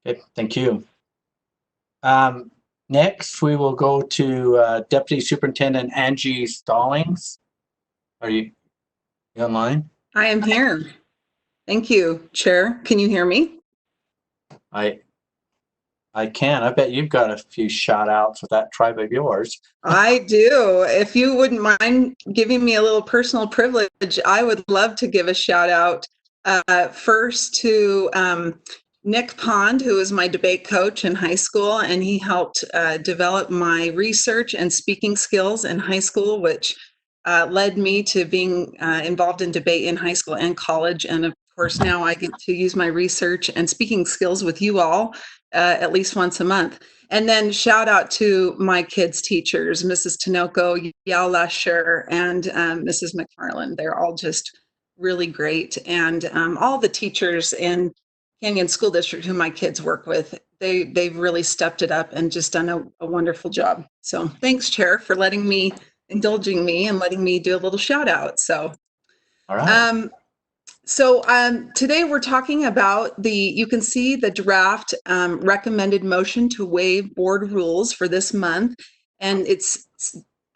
Okay, thank you. Um, Next, we will go to Deputy Superintendent Angie Stallings. Are you online? I am here. Thank you, Chair. Can you hear me? I I can. I bet you've got a few shout outs with that tribe of yours. I do. If you wouldn't mind giving me a little personal privilege, I would love to give a shout out first to Nick Pond, who was my debate coach in high school, and he helped develop my research and speaking skills in high school, which led me to being involved in debate in high school and college. And of course, now I get to use my research and speaking skills with you all at least once a month. And then shout out to my kids' teachers, Mrs. Tinoco, Yal Lasher, and Mrs. McFarland. They're all just really great. And all the teachers in Canyon School District who my kids work with, they've really stepped it up and just done a wonderful job. So thanks, Chair, for indulging me and letting me do a little shout out. All right. Um, today we're talking about you can see the draft recommended motion to waive board rules for this month, and it's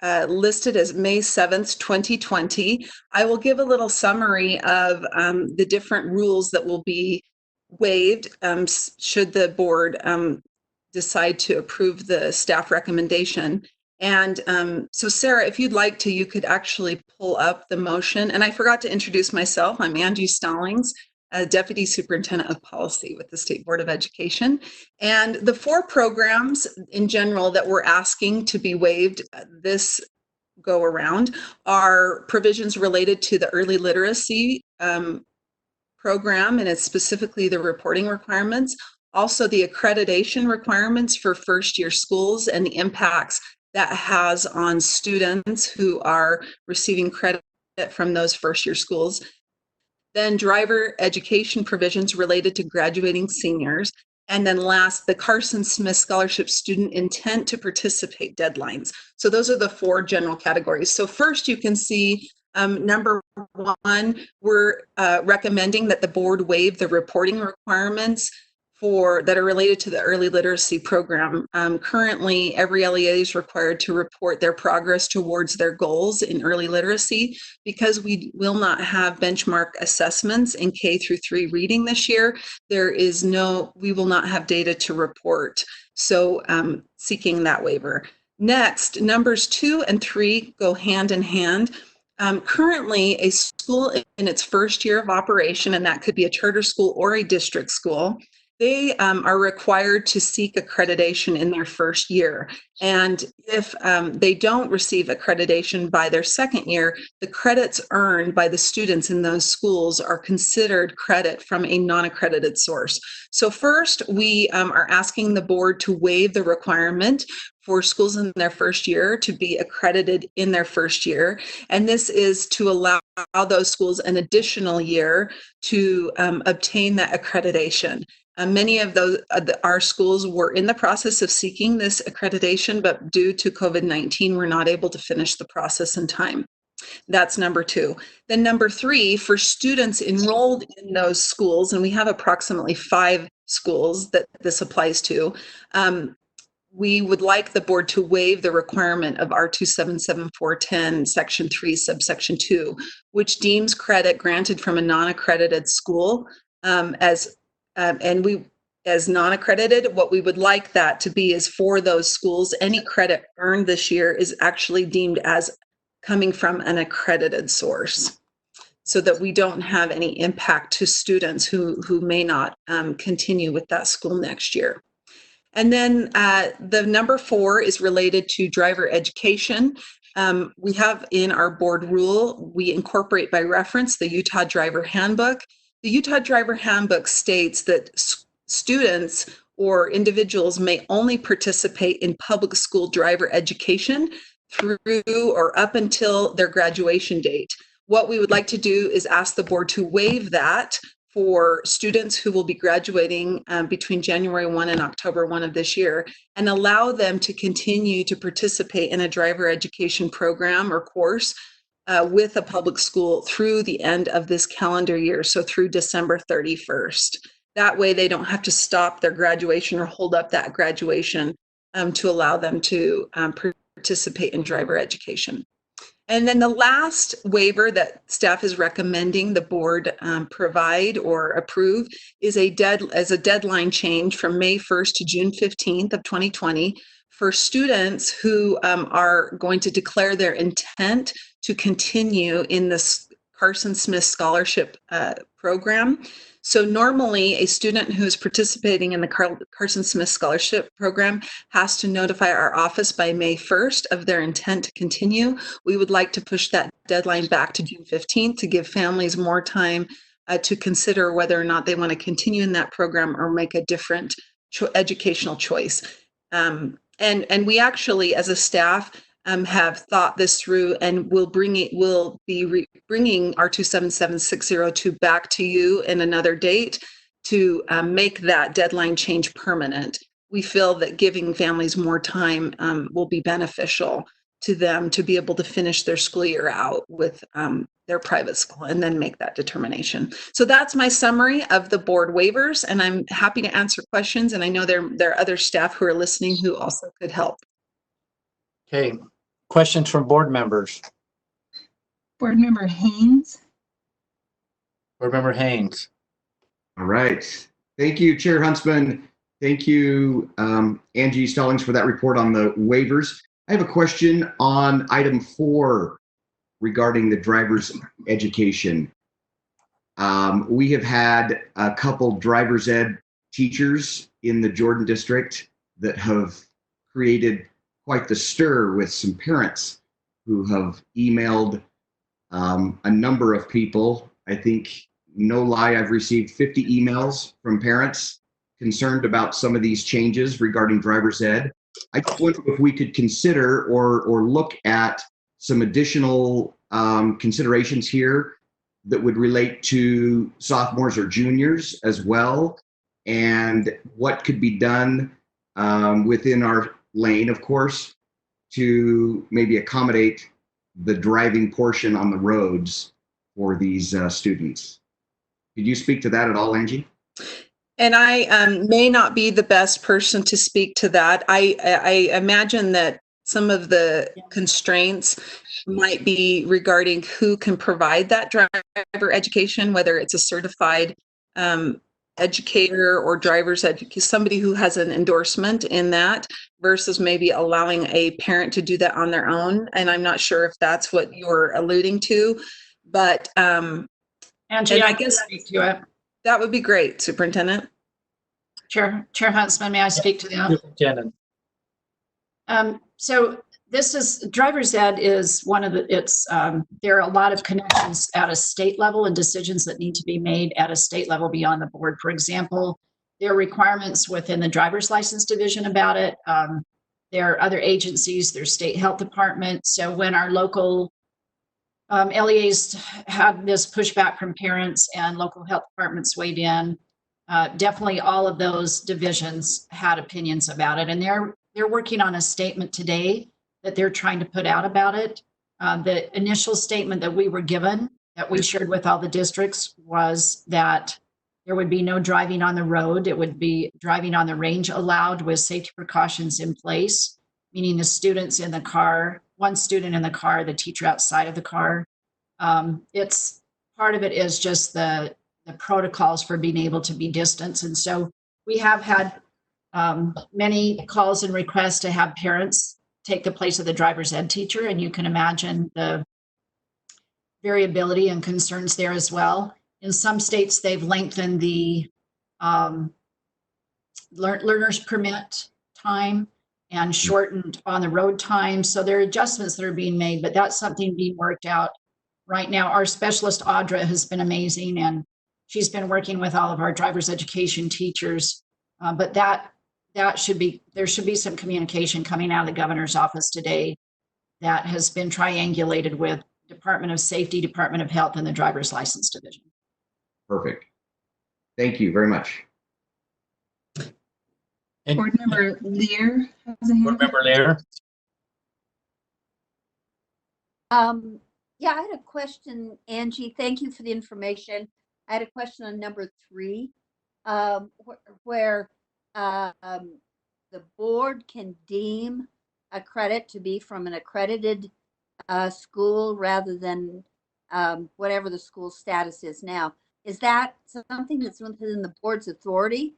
listed as May 7th, 2020. I will give a little summary of the different rules that will be waived should the board decide to approve the staff recommendation. And so, Sarah, if you'd like to, you could actually pull up the motion. And I forgot to introduce myself. I'm Angie Stallings, Deputy Superintendent of Policy with the State Board of Education. And the four programs in general that we're asking to be waived this go around are provisions related to the early literacy program, and it's specifically the reporting requirements, also the accreditation requirements for first year schools and the impacts that has on students who are receiving credit from those first year schools. Then driver education provisions related to graduating seniors. And then last, the Carson Smith Scholarship student intent to participate deadlines. So those are the four general categories. So first you can see number one, we're recommending that the board waive the reporting requirements that are related to the early literacy program. Currently, every LEA is required to report their progress towards their goals in early literacy. Because we will not have benchmark assessments in K through 3 reading this year, we will not have data to report. So seeking that waiver. Next, numbers 2 and 3 go hand in hand. Currently, a school in its first year of operation, and that could be a charter school or a district school, they are required to seek accreditation in their first year. And if they don't receive accreditation by their second year, the credits earned by the students in those schools are considered credit from a non-accredited source. So first, we are asking the board to waive the requirement for schools in their first year to be accredited in their first year. And this is to allow those schools an additional year to obtain that accreditation. Many of our schools were in the process of seeking this accreditation, but due to COVID-19, we're not able to finish the process in time. That's number 2. Then number 3, for students enrolled in those schools, and we have approximately 5 schools that this applies to, we would like the board to waive the requirement of R277410, Section 3, Subsection 2, which deems credit granted from a non-accredited school as non-accredited. What we would like that to be is for those schools, any credit earned this year is actually deemed as coming from an accredited source, so that we don't have any impact to students who may not continue with that school next year. And then the number 4 is related to driver education. We have in our board rule, we incorporate by reference the Utah Driver Handbook. The Utah Driver Handbook states that students or individuals may only participate in public school driver education through or up until their graduation date. What we would like to do is ask the board to waive that for students who will be graduating between January 1 and October 1 of this year, and allow them to continue to participate in a driver education program or course with a public school through the end of this calendar year, so through December 31st. That way they don't have to stop their graduation or hold up that graduation to allow them to participate in driver education. And then the last waiver that staff is recommending the board provide or approve is a deadline change from May 1st to June 15th of 2020 for students who are going to declare their intent to continue in this Carson Smith Scholarship program. So normally a student who is participating in the Carson Smith Scholarship program has to notify our office by May 1st of their intent to continue. We would like to push that deadline back to June 15th to give families more time to consider whether or not they want to continue in that program or make a different educational choice. And we actually, as a staff, have thought this through, and we'll be bringing our 277602 back to you in another date to make that deadline change permanent. We feel that giving families more time will be beneficial to them to be able to finish their school year out with their private school and then make that determination. So that's my summary of the board waivers, and I'm happy to answer questions. And I know there are other staff who are listening who also could help. Okay, questions from board members? Board Member Haynes. Board Member Haynes. All right. Thank you, Chair Huntsman. Thank you, Angie Stallings, for that report on the waivers. I have a question on item 4 regarding the driver's education. We have had a couple driver's ed teachers in the Jordan district that have created quite the stir with some parents who have emailed a number of people. I think, no lie, I've received 50 emails from parents concerned about some of these changes regarding driver's ed. I just wonder if we could consider or look at some additional considerations here that would relate to sophomores or juniors as well, and what could be done within our lane, of course, to maybe accommodate the driving portion on the roads for these students. Could you speak to that at all, Angie? And I may not be the best person to speak to that. I imagine that some of the constraints might be regarding who can provide that driver education, whether it's a certified educator or driver's educator, somebody who has an endorsement in that, versus maybe allowing a parent to do that on their own. And I'm not sure if that's what you're alluding to, but Angie, I guess speak to it. That would be great, Superintendent. Chair Huntsman, may I speak to that? Superintendent. So this is, driver's ed is one of the, there are a lot of connections at a state level and decisions that need to be made at a state level beyond the board. For example, there are requirements within the driver's license division about it. There are other agencies, there's state health department. So when our local LEAs had this pushback from parents and local health departments weighed in, definitely all of those divisions had opinions about it. And they're working on a statement today that they're trying to put out about it. The initial statement that we were given, that we shared with all the districts, was that there would be no driving on the road. It would be driving on the range allowed with safety precautions in place, meaning the students in the car, one student in the car, the teacher outside of the car. It's part of it is just the protocols for being able to be distanced. And so we have had many calls and requests to have parents take the place of the driver's ed teacher. And you can imagine the variability and concerns there as well. In some states, they've lengthened the learner's permit time and shortened on the road time. So there are adjustments that are being made, but that's something being worked out right now. Our specialist, Audra, has been amazing, and she's been working with all of our driver's education teachers. But there should be some communication coming out of the governor's office today that has been triangulated with Department of Safety, Department of Health, and the driver's license division. Perfect. Thank you very much. And Board Member Lear has a hand. Board Member Lear. Yeah, I had a question, Angie. Thank you for the information. I had a question on number 3. where the board can deem a credit to be from an accredited school rather than whatever the school status is now. Is that something that's within the board's authority?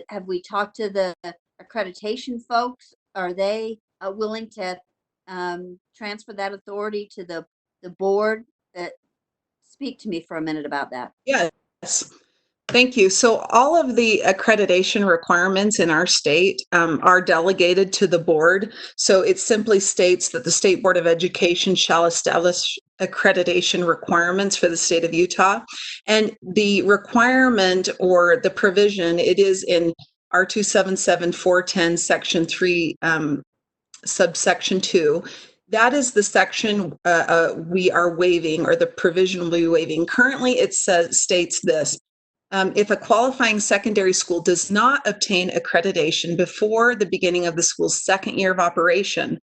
Have we talked to the accreditation folks? Are they willing to transfer that authority to the board? Speak to me for a minute about that. Yes. Thank you. So all of the accreditation requirements in our state are delegated to the board. So it simply states that the State Board of Education shall establish accreditation requirements for the state of Utah. And the requirement or the provision, it is in R277410 Section 3, subsection 2. That is the section we are waiving, or the provision we'll be waiving. Currently, it states this. If a qualifying secondary school does not obtain accreditation before the beginning of the school's second year of operation,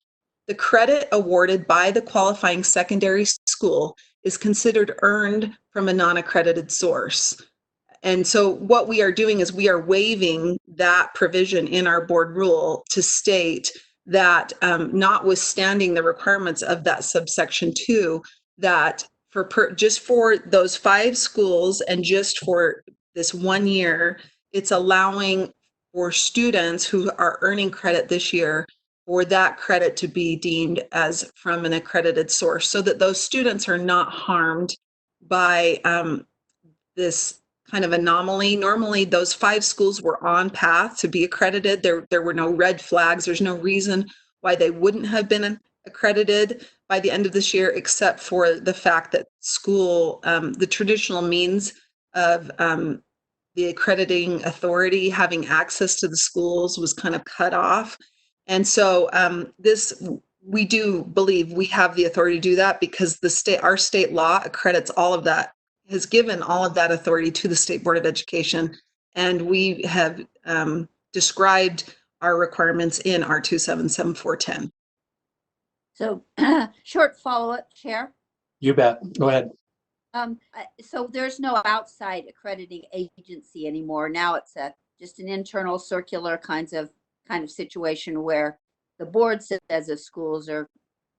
the credit awarded by the qualifying secondary school is considered earned from a non-accredited source. And so what we are doing is we are waiving that provision in our board rule to state that notwithstanding the requirements of that subsection 2, that just for those 5 schools and just for this 1 year, it's allowing for students who are earning credit this year for that credit to be deemed as from an accredited source, so that those students are not harmed by this kind of anomaly. Normally, those 5 schools were on path to be accredited. There were no red flags. There's no reason why they wouldn't have been accredited by the end of this year, except for the fact that the traditional means of the accrediting authority having access to the schools was kind of cut off. And so we do believe we have the authority to do that because our state law accredits all of that, has given all of that authority to the State Board of Education. And we have described our requirements in R277410. So short follow-up, Chair. You bet. Go ahead. So there's no outside accrediting agency anymore. Now it's just an internal circular kind of situation where the board says if schools are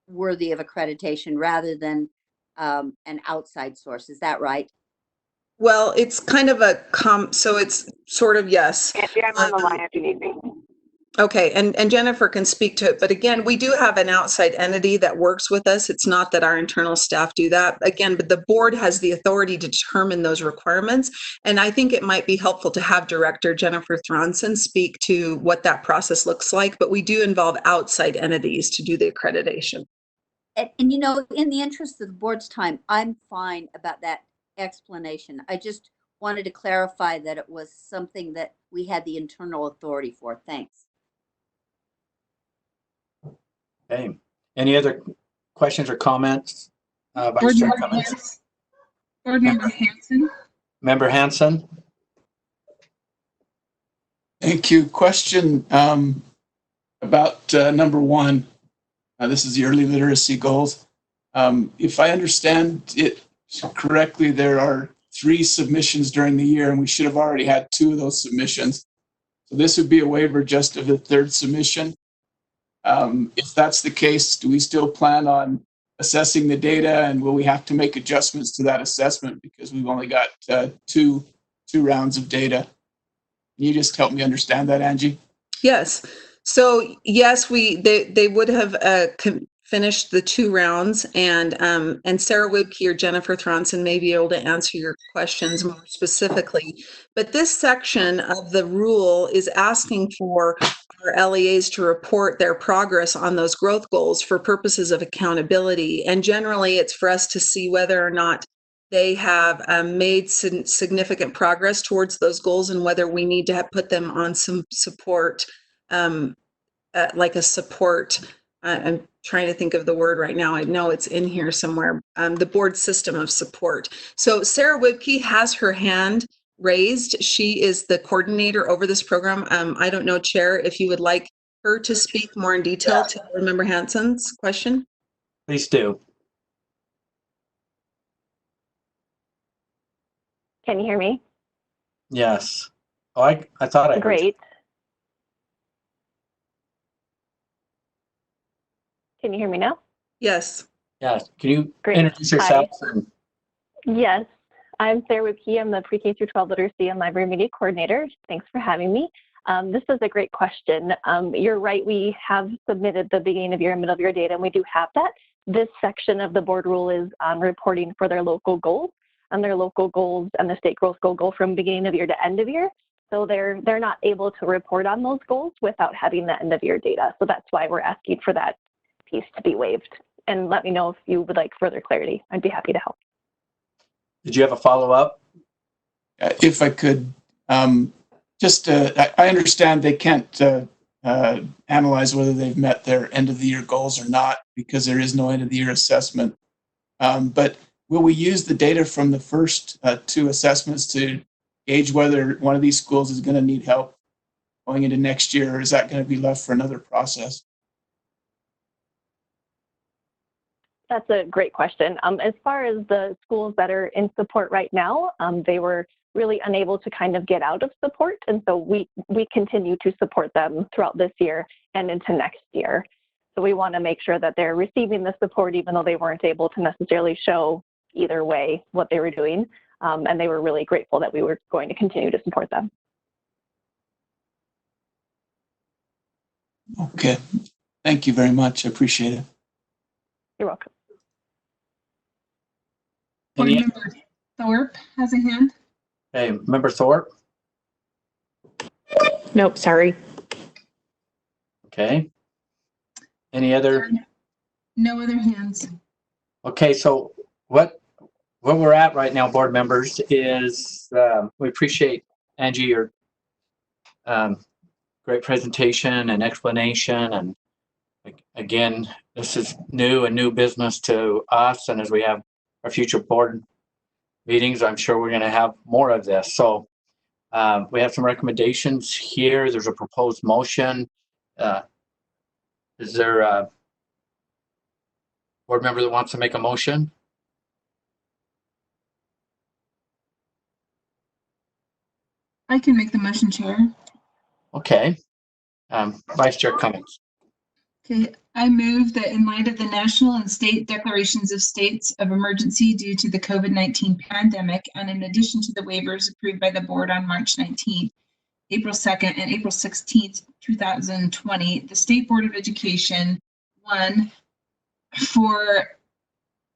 worthy of accreditation rather than an outside source. Is that right? Well, it's kind of so it's sort of, yes. Angie, I'm on the line if you need me. Okay, and Jennifer can speak to it, but again, we do have an outside entity that works with us. It's not that our internal staff do that. Again, but the board has the authority to determine those requirements. And I think it might be helpful to have Director Jennifer Thronson speak to what that process looks like, but we do involve outside entities to do the accreditation. And in the interest of the board's time, I'm fine about that explanation. I just wanted to clarify that it was something that we had the internal authority for. Thanks. Okay. Any other questions or comments? Board Member Hanson. Member Hanson. Thank you. Question about number 1. This is the early literacy goals. If I understand it correctly, there are 3 submissions during the year, and we should have already had 2 of those submissions. So this would be a waiver just of the 3rd submission. If that's the case, do we still plan on assessing the data, and will we have to make adjustments to that assessment because we've only got two rounds of data? Can you just help me understand that, Angie? Yes. So yes, they would have finished the 2 rounds, and Sarah Wibke or Jennifer Thronson may be able to answer your questions more specifically. But this section of the rule is asking for our LEAs to report their progress on those growth goals for purposes of accountability. And generally, it's for us to see whether or not they have made significant progress towards those goals and whether we need to put them on some support, like a support. I'm trying to think of the word right now. I know it's in here somewhere. The board system of support. So Sarah Wibke has her hand raised. She is the coordinator over this program. I don't know, Chair, if you would like her to speak more in detail to Board Member Hanson's question. Please do. Can you hear me? Yes. Oh, I thought I heard you. Great. Can you hear me now? Yes. Yeah. Can you Great. introduce yourself? And Yes, I'm Sarah Wipke. I'm the Pre-K through 12 Literacy and Library Media Coordinator. Thanks for having me. This is a great question. You're right, we have submitted the beginning of year and middle of year data, and we do have that. This section of the board rule is on reporting for their local goals, and their local goals and the state growth goal go from beginning of year to end of year. So they're not able to report on those goals without having the end of year data. So that's why we're asking for that piece to be waived. And let me know if you would like further clarity. I'd be happy to help. did you have a follow-up? If I could, I understand they can't analyze whether they've met their end of the year goals or not because there is no end of the year assessment. But will we use the data from the first two assessments to gauge whether one of these schools is going to need help going into next year, or is that going to be left for another process? That's a great question. As far as the schools that are in support right now, they were really unable to kind of get out of support. And so we continue to support them throughout this year and into next year. So we want to make sure that they're receiving the support, even though they weren't able to necessarily show either way what they were doing. And they were really grateful that we were going to continue to support them. Okay. Thank you very much. I appreciate it. You're welcome. Board Any, Member Thorpe has a hand. hey, Member Thorpe? Nope, sorry. Okay. Any other? No other hands. Okay, so what we're at right now, board members, is we appreciate, Angie, your great presentation and explanation. And again, this is new business to us. And as we have our future board meetings, I'm sure we're going to have more of this. So we have some recommendations here. There's a proposed motion. Is there a board member that wants to make a motion? I can make the motion, Chair. Okay. Vice Chair Cummings. Okay, I move that in light of the national and state declarations of states of emergency due to the COVID-19 pandemic, and in addition to the waivers approved by the board on March 19th, April 2nd, and April 16th, 2020, the State Board of Education, one, for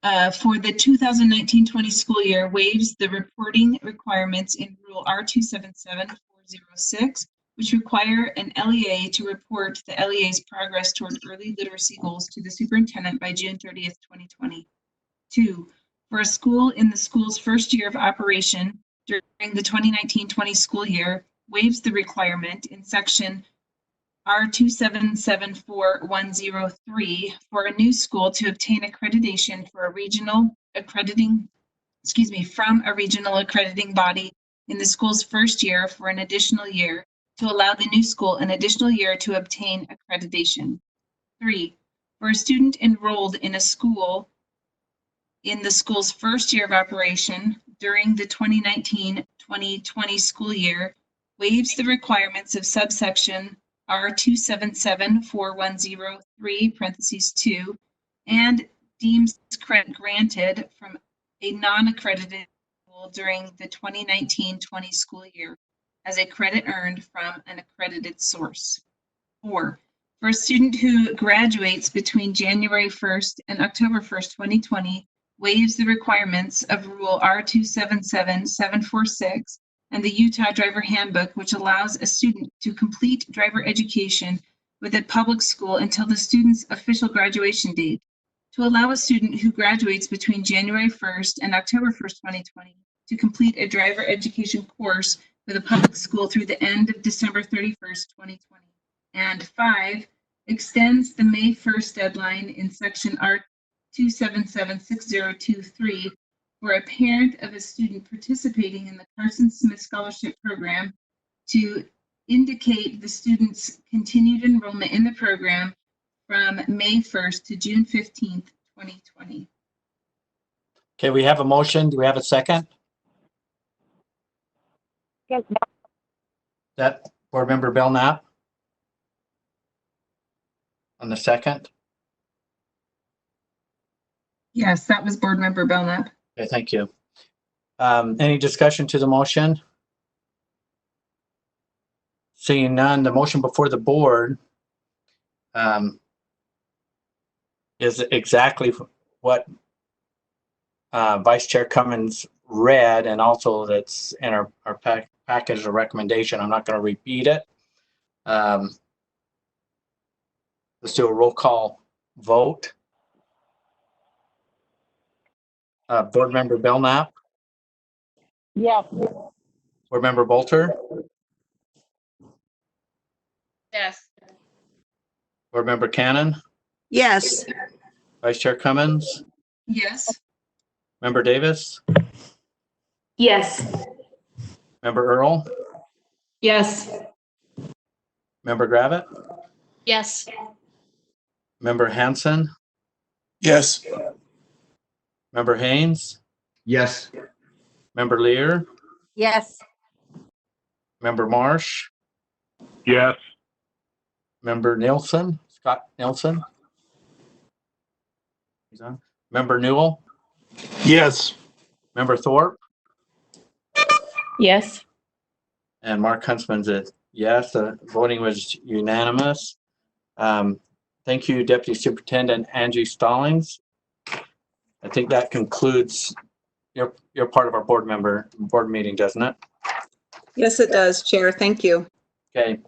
the 2019-20 school year waives the reporting requirements in Rule R277406, which require an LEA to report the LEA's progress toward early literacy goals to the superintendent by June 30th, 2020. 2, for a school in the school's first year of operation during the 2019-20 school year, waives the requirement in section R2774103 for a new school to obtain accreditation for a regional accrediting, from a regional accrediting body in the school's first year for an additional year to allow the new school an additional year to obtain accreditation. 3, for a student enrolled in a school in the school's first year of operation during the 2019-2020 school year, waives the requirements of subsection R2774103 parentheses 2 and deems credit granted from a non-accredited school during the 2019-20 school year as a credit earned from an accredited source. 4, for a student who graduates between January 1st and October 1st, 2020, waives the requirements of Rule R277746 and the Utah Driver Handbook, which allows a student to complete driver education with a public school until the student's official graduation date. To allow a student who graduates between January 1st and October 1st, 2020, to complete a driver education course with a public school through the end of December 31st, 2020. And 5, extends the May 1st deadline in section R2776023 for a parent of a student participating in the Carson Smith Scholarship Program to indicate the student's continued enrollment in the program from May 1st to June 15th, 2020. Okay, we have a motion. Do we have a second? Yes. That Board Member Belknap? On the second? Yes, that was Board Member Belknap. Okay, thank you. Any discussion to the motion? Seeing none, the motion before the board is exactly what Vice Chair Cummins read, and also that's in our package of recommendation. I'm not going to repeat it. Let's do a roll call vote. Board Member Belknap, Yes. Board Member Bolter, Yes. Board Member Cannon, Yes. Vice Chair Cummins, Yes. Member Davis, Yes. Member Earl, Yes. Member Gravitt, Yes. Member Hanson, Yes. Member Haynes, Yes. Member Lear, Yes. Member Marsh, Yes. Member Nilsson, Scott Nilsson. He's on. Member Newell, Yes. Member Thorpe, Yes. and Mark Huntsman's a yes. The voting was unanimous. Thank you, Deputy Superintendent Angie Stallings. I think that concludes your part of our board meeting, doesn't it? Yes, it does, Chair. Thank you. Okay.